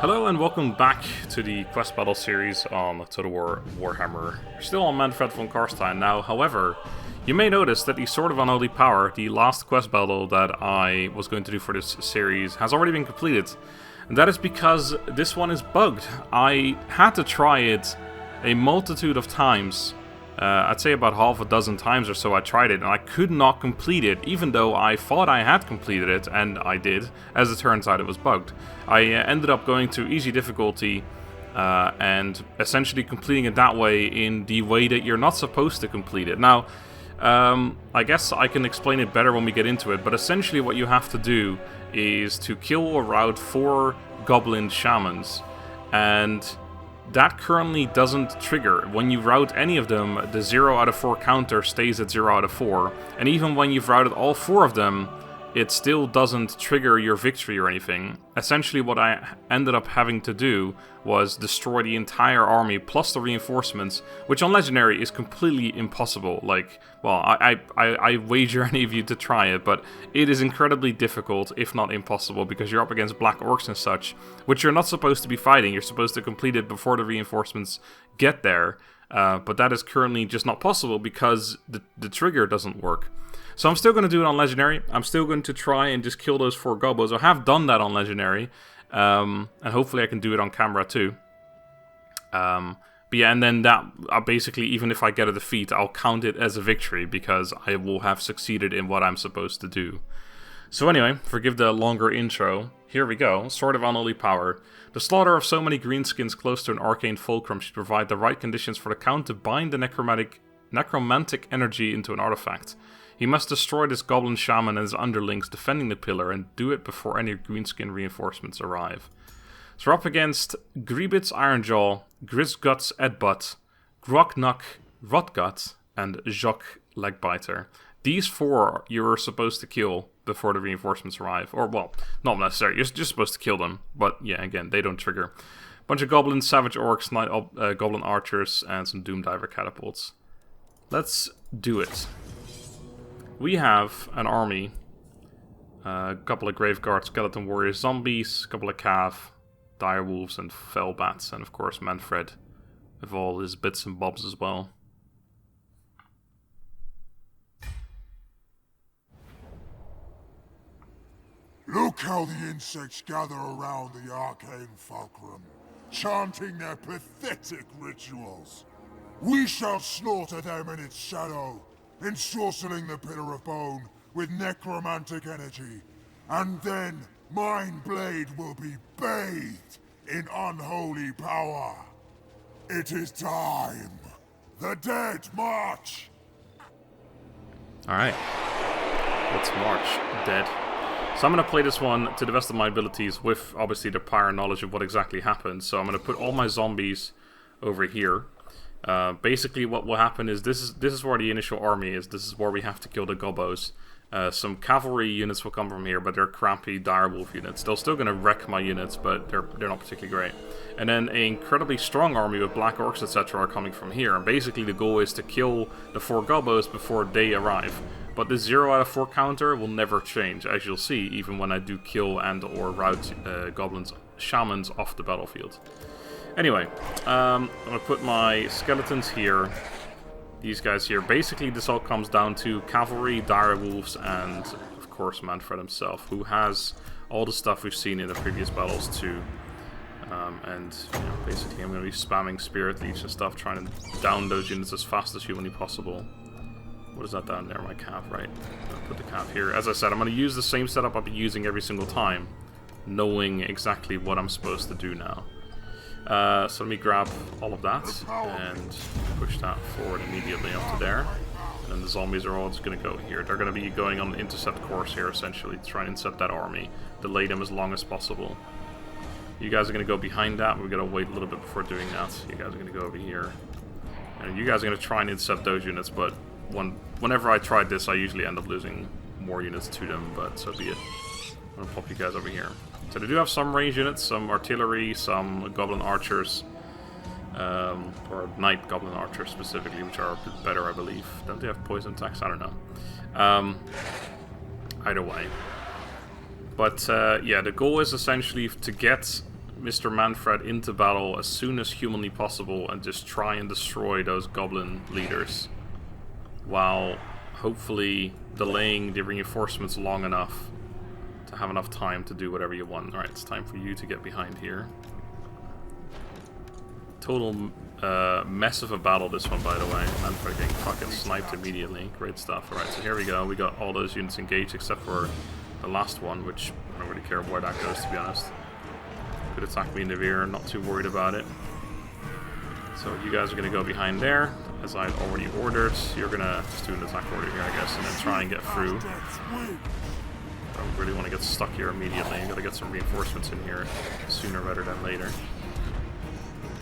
Hello and welcome back to the quest battle series on Total War Warhammer. We're still on Mannfred von Carstein now. However, you may notice that the Sword of Unholy Power, the last quest battle that I was going to do for this series, has already been completed. And that is because this one is bugged. I had to try it a multitude of times. I'd say about half a dozen times or so I tried it, and I could not complete it, even though I thought I had completed it, and I did. As it turns out, it was bugged. I ended up going to easy difficulty, and essentially completing it that way in the way that you're not supposed to complete it. Now, I guess I can explain it better when we get into it, but essentially what you have to do is to kill or rout 4 Goblin Shamans, and that currently doesn't trigger. When you rout any of them, the 0 out of 4 counter stays at 0 out of 4. And even when you've routed all 4 of them, it still doesn't trigger your victory or anything. Essentially what I ended up having to do was destroy the entire army plus the reinforcements, which on Legendary is completely impossible. Like, well, I wager any of you to try it, but it is incredibly difficult, if not impossible, because you're up against Black Orcs and such, which you're not supposed to be fighting. You're supposed to complete it before the reinforcements get there, but that is currently just not possible because the trigger doesn't work. So I'm still going to do it on Legendary. I'm still going to try and just kill those 4 gobos. I have done that on Legendary, and hopefully I can do it on camera too. But yeah, and then that, basically, even if I get a defeat, I'll count it as a victory because I will have succeeded in what I'm supposed to do. So anyway, forgive the longer intro. Here we go. Sword of Unholy Power. The slaughter of so many Greenskins close to an Arcane Fulcrum should provide the right conditions for the Count to bind the necromantic energy into an artifact. He must destroy this Goblin Shaman and his underlings defending the pillar, and do it before any Greenskin reinforcements arrive. So we're up against Griebitz Ironjaw, Grisguts Edbutt, Groknuk Rotgut, and Jock Legbiter. These 4 you're supposed to kill before the reinforcements arrive. Or, well, not necessarily. You're just supposed to kill them. But, yeah, again, they don't trigger. Bunch of goblins, savage orcs, goblin archers, and some doomdiver catapults. Let's do it. We have an army, a couple of graveguards, skeleton warriors, zombies, a couple of cav, direwolves, and fell bats, and of course Mannfred with all his bits and bobs as well. Look how the insects gather around the Arcane Fulcrum, chanting their pathetic rituals. We shall slaughter them in its shadow, ensorceling the Pillar of Bone with necromantic energy, and then Mind Blade will be bathed in unholy power. It is time. The dead march! Alright. Let's march, dead. So I'm going to play this one to the best of my abilities with, obviously, the prior knowledge of what exactly happened. So I'm going to put all my zombies over here. Basically what will happen is this is where the initial army is. This is where we have to kill the gobos. Some cavalry units will come from here, but they're crappy direwolf units. They're still going to wreck my units, but they're not particularly great. And then an incredibly strong army with black orcs, etc. are coming from here. And basically the goal is to kill the 4 gobos before they arrive. But the 0 out of 4 counter will never change, as you'll see, even when I do kill and or rout goblins, shamans off the battlefield. Anyway, I'm going to put my skeletons here, these guys here. Basically, this all comes down to cavalry, direwolves, and, of course, Mannfred himself, who has all the stuff we've seen in the previous battles, too. And, you know, basically, I'm going to be spamming Spirit Leech and stuff, trying to down those units as fast as humanly possible. What is that down there? My cav, right? I'm going to put the cav here. As I said, I'm going to use the same setup I've been using every single time, knowing exactly what I'm supposed to do now. So let me grab all of that and push that forward immediately onto there. And then the zombies are all just going to go here. They're going to be going on the intercept course here, essentially, to try and intercept that army. Delay them as long as possible. You guys are going to go behind that. We're going to wait a little bit before doing that. You guys are going to go over here. And you guys are going to try and intercept those units, but whenever I tried this, I usually end up losing more units to them, but so be it. I'm going to pop you guys over here. So they do have some range units, some artillery, some goblin archers, or knight goblin archers specifically, which are a bit better, I believe. Don't they have poison attacks? I don't know. Either way. But yeah, the goal is essentially to get Mr. Mannfred into battle as soon as humanly possible and just try and destroy those goblin leaders, while hopefully delaying the reinforcements long enough to have enough time to do whatever you want. Alright, it's time for you to get behind here. Total mess of a battle, this one, by the way. Mannfred getting fucking sniped immediately. Great stuff. Alright, so here we go. We got all those units engaged except for the last one, which I don't really care where that goes, to be honest. Could attack me in the rear, not too worried about it. So you guys are going to go behind there, as I've already ordered. You're going to just do an attack order here, I guess, and then try and get through. I don't really want to get stuck here immediately. I've got to get some reinforcements in here sooner rather than later.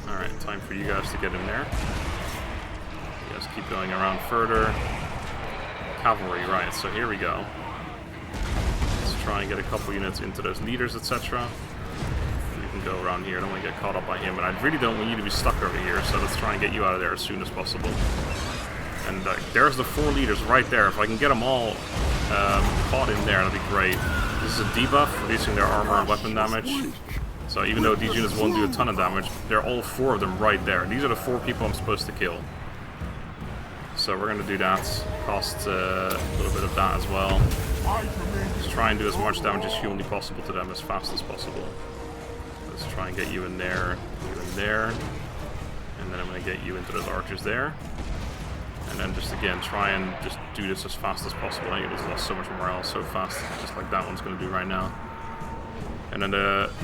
Alright, time for you guys to get in there. You guys keep going around further. Cavalry, right, so here we go. Let's try and get a couple units into those leaders, etc. You can go around here. I don't want to get caught up by him, but I really don't want you to be stuck over here, so let's try and get you out of there as soon as possible. And there's the 4 leaders right there. If I can get them all caught in there, that'd be great. This is a debuff, reducing their armor and weapon damage. So even though these units won't do a ton of damage, they're all 4 of them right there. These are the 4 people I'm supposed to kill. So we're going to do that. Cost a little bit of that as well. Just try and do as much damage as humanly possible to them as fast as possible. Let's try and get you in there, and then I'm going to get you into those archers there. And then just again, try and just do this as fast as possible. I just lost so much morale so fast, just like that one's going to do right now. And then,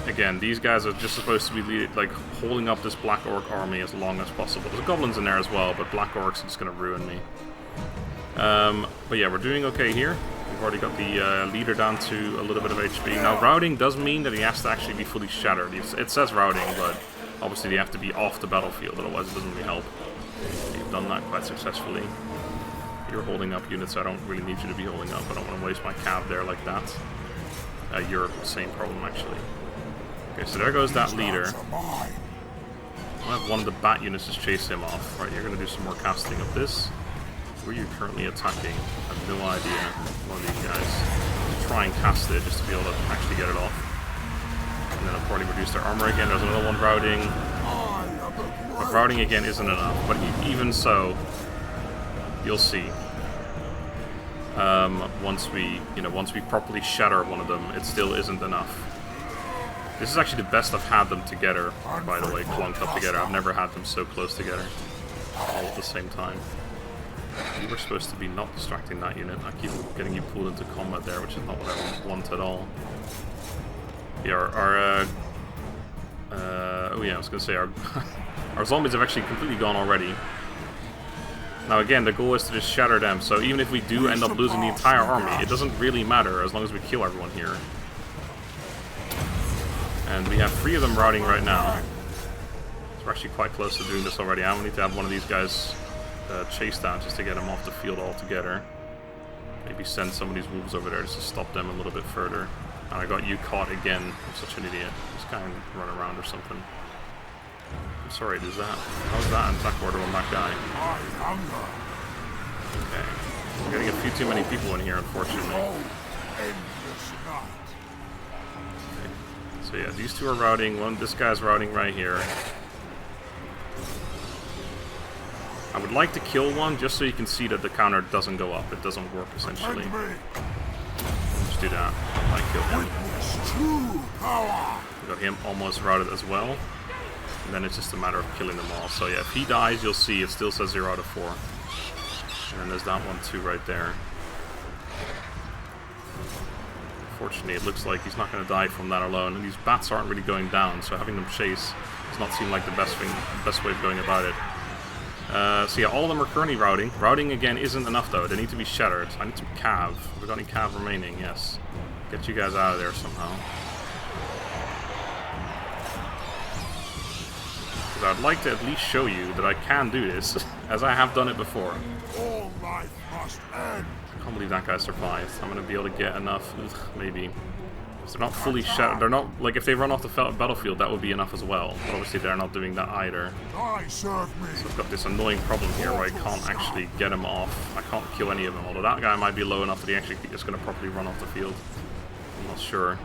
again, these guys are just supposed to be like holding up this Black Orc army as long as possible. There's goblins in there as well, but Black Orcs are just going to ruin me. But yeah, we're doing okay here. We've already got the leader down to a little bit of HP. Now, routing does mean that he has to actually be fully shattered. It says routing, but obviously they have to be off the battlefield, otherwise it doesn't really help. You've done that quite successfully. You're holding up units I don't really need you to be holding up. I don't want to waste my cav there like that. You're the same problem, actually. Okay, so there goes that leader. I'll have one of the bat units just chase him off. Right, you're going to do some more casting of this. Who are you currently attacking? I have no idea. One of these guys. Just try and cast it just to be able to actually get it off. And then I'll probably reduce their armor again. There's another one routing. But routing again isn't enough. But even so, you'll see. Once we properly shatter one of them, it still isn't enough. This is actually the best I've had them together, by the way, clunked up together. I've never had them so close together, all at the same time. You were supposed to be not distracting that unit. I keep getting you pulled into combat there, which is not what I want at all. Yeah, oh yeah, I was gonna say our zombies have actually completely gone already. Now again, the goal is to just shatter them, so even if we do end up losing the entire army, it doesn't really matter as long as we kill everyone here. And we have 3 of them routing right now. So we're actually quite close to doing this already. I need to have one of these guys chase down just to get them off the field altogether. Maybe send some of these wolves over there just to stop them a little bit further. And I got you caught again. I'm such an idiot. Just kind of run around or something. I'm sorry, does that? How's that an attack order on that guy? Okay. We're getting a few too many people in here, unfortunately. Okay. So yeah, these 2 are routing. This guy's routing right here. I would like to kill one just so you can see that the counter doesn't go up. It doesn't work, essentially. Just do that. I kill him. We got him almost routed as well. And then it's just a matter of killing them all. So yeah, if he dies, you'll see it still says 0 out of 4. And then there's that one too right there. Unfortunately, it looks like he's not going to die from that alone. And these bats aren't really going down, so having them chase does not seem like the best way of going about it. So yeah, all of them are currently routing. Routing again isn't enough though. They need to be shattered. I need some cav. Have we got any cav remaining? Yes. Get you guys out of there somehow. I'd like to at least show you that I can do this, as I have done it before. All life must end. I can't believe that guy survived. I'm going to be able to get enough, maybe. If they're not fully shattered, they're not, like if they run off the battlefield, that would be enough as well. But obviously they're not doing that either. So I've got this annoying problem here where I can't actually get him off. I can't kill any of them, although that guy might be low enough that he actually is going to properly run off the field. I'm not sure.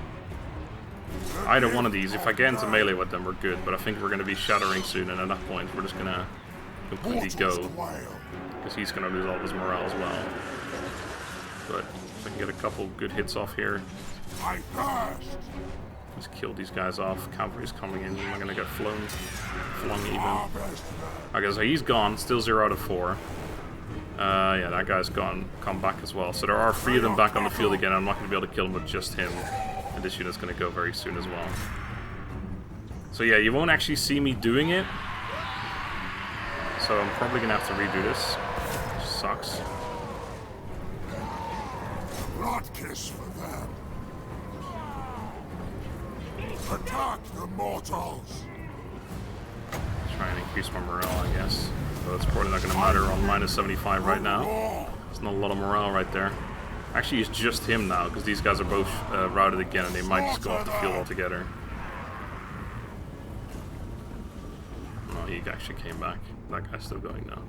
either one of these. If I get into melee with them, we're good. But I think we're going to be shattering soon, and at that point, we're just going to completely go. Because he's going to lose all his morale as well. But if I can get a couple good hits off here. Let's kill these guys off. Cavalry's coming in. I'm going to get flung even. Okay, so he's gone. Still 0 out of 4. Yeah, that guy's gone. Come back as well. So there are 3 of them back on the field again. I'm not going to be able to kill them with just him. And this unit's going to go very soon as well. So yeah, you won't actually see me doing it. So I'm probably going to have to redo this. Which sucks. Blood kiss for them. Attack the mortals. Try and increase my morale, I guess. So it's probably not going to matter on minus 75 right now. There's not a lot of morale right there. Actually, it's just him now, because these guys are both routed again, and they might just go off the field altogether. No, he actually came back. That guy's still going now.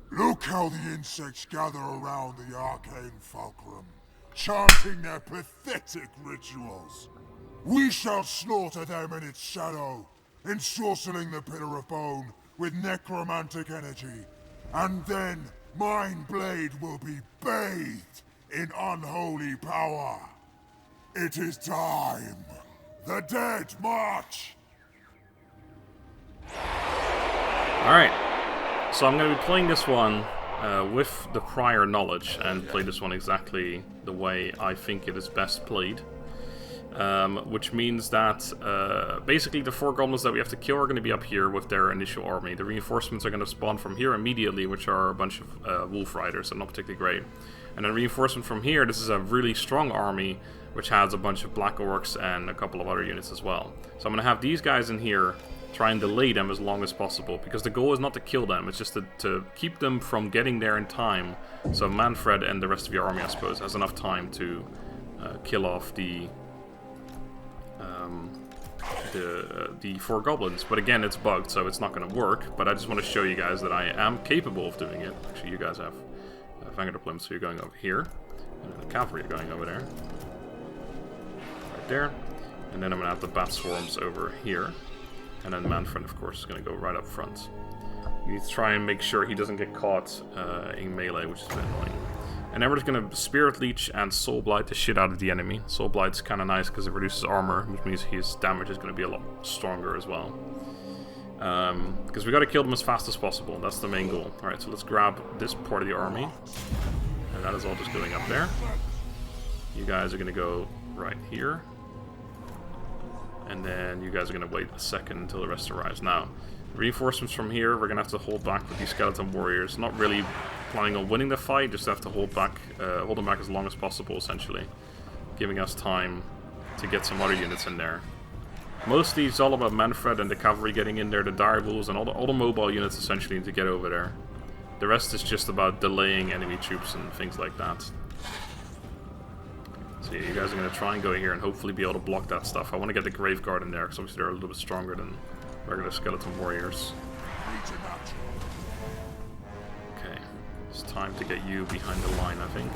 Look how the insects gather around the Arcane Fulcrum, chanting their pathetic rituals. We shall slaughter them in its shadow, ensorceling the Pillar of Bone with necromantic energy, and then Mind Blade will be bathed in unholy power. It is time. The dead march! Alright. So I'm going to be playing this one with the prior knowledge and play this one exactly the way I think it is best played. Which means that basically the 4 goblins that we have to kill are going to be up here with their initial army. The reinforcements are going to spawn from here immediately, which are a bunch of wolf riders, so not particularly great. And then reinforcement from here, this is a really strong army, which has a bunch of black orcs and a couple of other units as well. So I'm going to have these guys in here, try and delay them as long as possible, because the goal is not to kill them, it's just to keep them from getting there in time, so Mannfred and the rest of your army, I suppose, has enough time to kill off the 4 goblins. But again, it's bugged, so it's not going to work, but I just want to show you guys that I am capable of doing it. Actually, you guys have Vanguard deployments, so you're going over here, and then the cavalry are going over there. Right there. And then I'm going to have the bat swarms over here. And then Mannfred, of course, is going to go right up front. You need to try and make sure he doesn't get caught in melee, which is a bit annoying. And then we're just going to Spirit Leech and Soul Blight the shit out of the enemy. Soul Blight's kind of nice because it reduces armor, which means his damage is going to be a lot stronger as well. Because we got to kill them as fast as possible. That's the main goal. Alright, so let's grab this part of the army. And that is all just going up there. You guys are going to go right here. And then you guys are going to wait a second until the rest arrives. Now, reinforcements from here, we're going to have to hold back with these skeleton warriors. Not really planning on winning the fight, just have to hold them back as long as possible, essentially. Giving us time to get some other units in there. Mostly it's all about Mannfred and the cavalry getting in there, the dire wolves, and all the mobile units essentially need to get over there. The rest is just about delaying enemy troops and things like that. So yeah, you guys are going to try and go here and hopefully be able to block that stuff. I want to get the Grave Guard in there, because obviously they're a little bit stronger than regular skeleton warriors. Okay, it's time to get you behind the line, I think.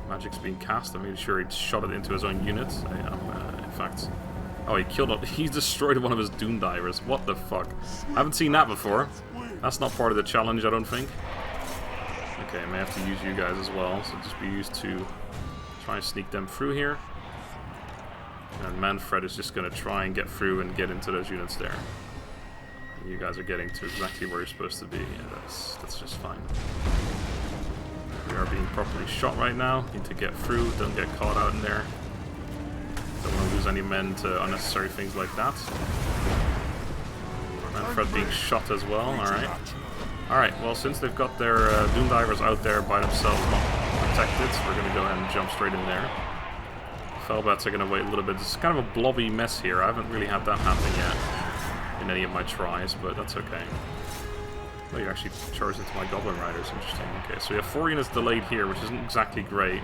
Magic's being cast. I'm really sure he shot it into his own unit. In fact... Oh, he killed it. He's destroyed one of his Doom Divers. What the fuck? I haven't seen that before. That's not part of the challenge, I don't think. Okay, I may have to use you guys as well, so just be used to try and sneak them through here. And Mannfred is just going to try and get through and get into those units there. And you guys are getting to exactly where you're supposed to be. Yeah, that's just fine. We are being properly shot right now. Need to get through, don't get caught out in there. Don't want to lose any men to unnecessary things like that. Mannfred being shot as well, alright. Alright, well, since they've got their Doom Divers out there by themselves, not protected, we're going to go ahead and jump straight in there. Fellbats are going to wait a little bit. It's kind of a blobby mess here. I haven't really had that happen yet in any of my tries, but that's okay. Oh, you actually charged into my Goblin Riders. Interesting. Okay, so we have 4 units delayed here, which isn't exactly great.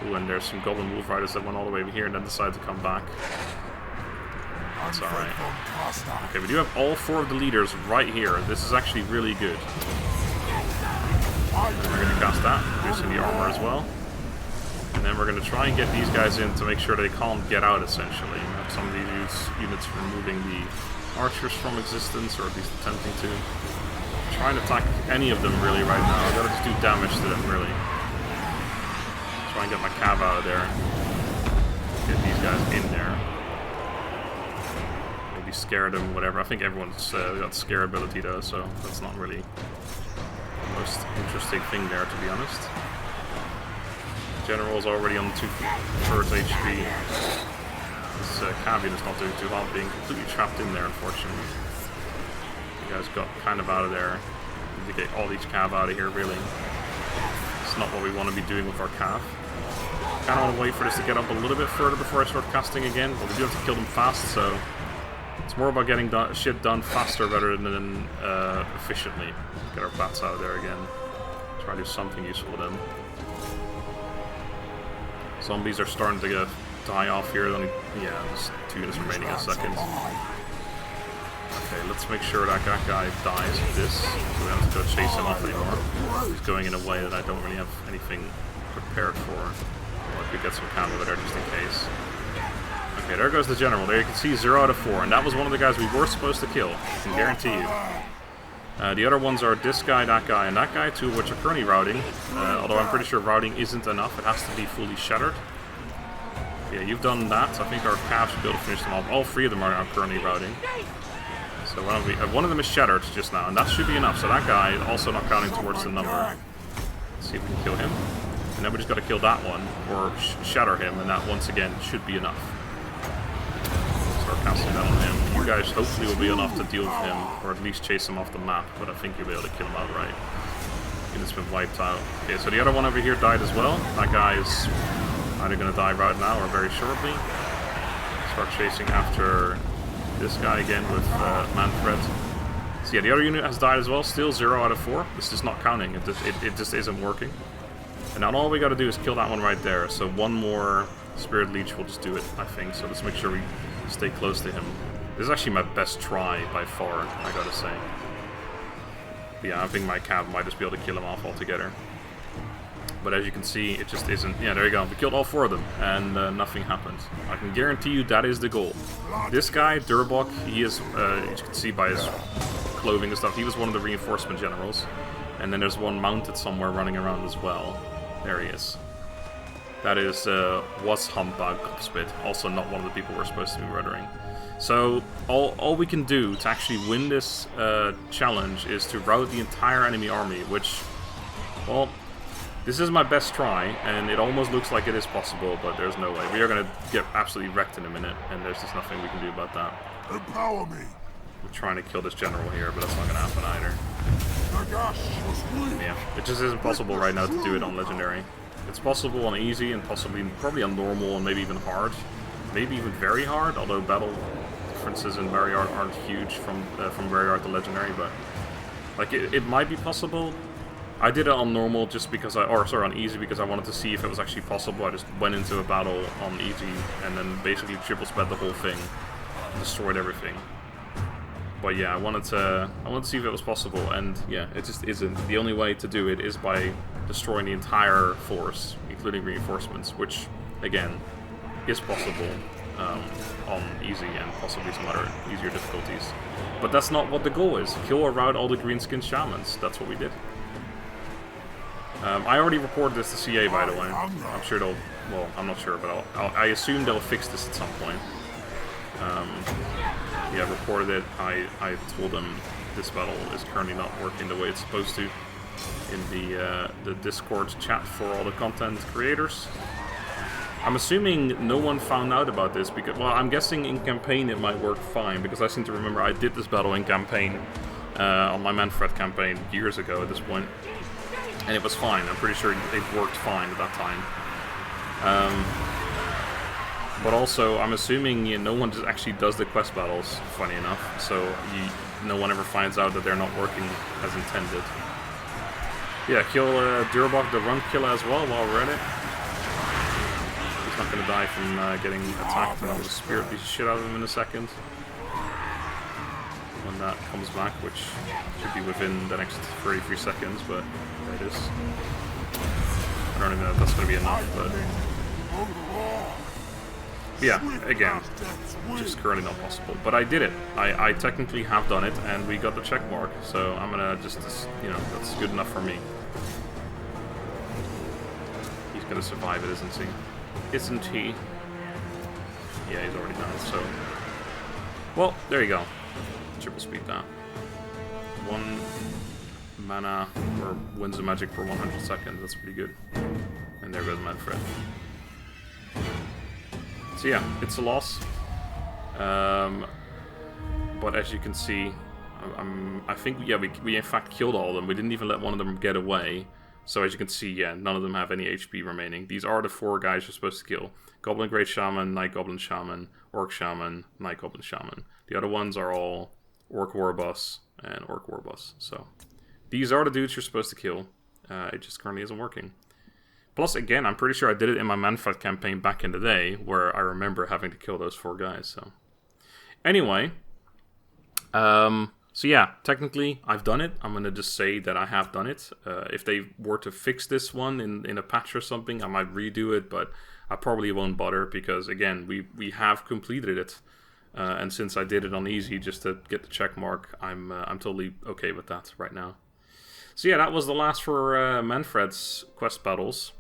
Ooh, and there's some Goblin Wolf Riders that went all the way over here and then decided to come back. That's alright. Okay, we do have all 4 of the leaders right here. This is actually really good. And we're going to cast that, reducing the armor as well. And then we're going to try and get these guys in to make sure they can't get out, essentially. We have some of these units removing the archers from existence, or at least attempting to. Trying to attack any of them, really, right now. I've got to just do damage to them, really. Try and get my cav out of there. Get these guys in there. Maybe scare them, whatever. I think everyone's got scare ability, though, so that's not really the most interesting thing there, to be honest. General's already on 2/3 HP. This caveat is not doing too hot, being completely trapped in there, unfortunately. You guys got kind of out of there. Need to get all these cav out of here, really. It's not what we want to be doing with our cav. Kind of want to wait for this to get up a little bit further before I start casting again, but we do have to kill them fast, so it's more about getting shit done faster rather than efficiently. Get our bats out of there again. Try to do something useful with them. Zombies are starting to die off here. Only, yeah, just 2 units remaining in a second. Okay, let's make sure that guy dies with this, so we don't have to go chase him off anymore. He's going in a way that I don't really have anything prepared for. Like we get some counter there just in case. Okay, there goes the general. There you can see 0 out of 4, and that was one of the guys we were supposed to kill. I can guarantee you. The other ones are this guy, and that guy, 2 of which are currently routing. Although I'm pretty sure routing isn't enough. It has to be fully shattered. Yeah, you've done that. I think our cav should be able to finish them off. All 3 of them are currently routing. So one of them is shattered just now, and that should be enough. So that guy is also not counting towards the number. Let's see if we can kill him. And then we just got to kill that one, or shatter him, and that once again should be enough. Start casting that on him. You guys hopefully will be enough to deal with him, or at least chase him off the map, but I think you'll be able to kill him outright. Unit's been wiped out. Okay, so the other one over here died as well. That guy is either going to die right now or very shortly. Start chasing after this guy again with Mannfred. So yeah, the other unit has died as well. Still 0 out of 4. This is not counting. It just isn't working. And now all we got to do is kill that one right there. So one more Spirit Leech will just do it, I think. So let's make sure we stay close to him. This is actually my best try by far, I gotta say. But yeah, I think my cav might just be able to kill him off altogether. But as you can see, it just isn't. Yeah, there you go. We killed all 4 of them, and nothing happened. I can guarantee you that is the goal. This guy, Durbok, he is, as you can see by his clothing and stuff, he was one of the reinforcement generals. And then there's one mounted somewhere running around as well. There he is. That is WARHAMMER, also not one of the people we're supposed to be murdering. So all we can do to actually win this challenge is to rout the entire enemy army, which, well, this is my best try, and it almost looks like it is possible, but there's no way. We are going to get absolutely wrecked in a minute, and there's just nothing we can do about that. Empower me. We're trying to kill this general here, but that's not going to happen either. Yeah, it just isn't possible right now to do it on Legendary. It's possible on easy, and probably on normal, and maybe even hard. Maybe even very hard, although battle differences in very hard aren't huge from very hard to Legendary, but like it might be possible. I did it on normal just because on easy because I wanted to see if it was actually possible. I just went into a battle on easy and then basically triple sped the whole thing and destroyed everything. But yeah, I wanted to see if it was possible, and yeah, it just isn't. The only way to do it is by destroying the entire force, including reinforcements, which again is possible on easy and possibly some other easier difficulties. But that's not what the goal is. Kill or rout all the Greenskin shamans. That's what we did. I already reported this to CA, by the way. I'm sure they'll... Well, I'm not sure, but I assume they'll fix this at some point. Yeah, I reported it. I told them this battle is currently not working the way it's supposed to in the Discord chat for all the content creators. I'm assuming no one found out about this because... Well, I'm guessing in campaign it might work fine, because I seem to remember I did this battle in campaign on my Mannfred campaign years ago at this point. And it was fine. I'm pretty sure it worked fine at that time. But also, I'm assuming no one just actually does the quest battles, funny enough. So no one ever finds out that they're not working as intended. Yeah, kill Durbok the run killer as well while we're at it. He's not going to die from getting attacked, and I'm going to spirit the shit out of him in a second. When that comes back, which should be within the next 33 seconds, but there it is. I don't even know if that's going to be enough, but... yeah, again, just currently not possible. But I did it. I technically have done it, and we got the check mark. So I'm gonna just, you know, that's good enough for me. He's gonna survive it, isn't he? Isn't he? Yeah, he's already done it, so... well, there you go. Triple speed that. 1 mana or wins of magic per 100 seconds. That's pretty good. And there goes Mannfred. So yeah, it's a loss. But as you can see, I think, yeah, we in fact killed all of them. We didn't even let one of them get away. So as you can see, yeah, none of them have any HP remaining. These are the 4 guys you're supposed to kill. Goblin Great Shaman, Night Goblin Shaman, Orc Shaman, Night Goblin Shaman. The other ones are all Orc Warboss and Orc Warboss. So these are the dudes you're supposed to kill. It just currently isn't working. Plus, again, I'm pretty sure I did it in my Mannfred campaign back in the day, where I remember having to kill those 4 guys, so... anyway, so yeah, technically, I've done it. I'm gonna just say that I have done it. If they were to fix this one in a patch or something, I might redo it, but I probably won't bother, because, again, we have completed it. And since I did it on easy, just to get the check mark, I'm totally okay with that right now. So yeah, that was the last for Mannfred's quest battles.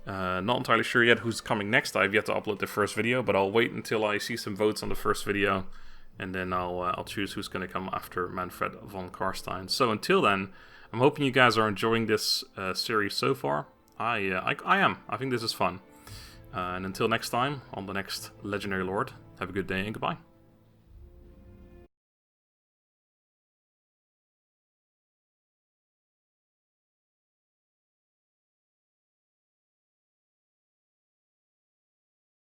Not entirely sure yet who's coming next. I've yet to upload the first video, but I'll wait until I see some votes on the first video, and then I'll choose who's going to come after Mannfred von Carstein. So until then, I'm hoping you guys are enjoying this series so far. I am. I think this is fun. And until next time, on the next Legendary Lord, have a good day and goodbye.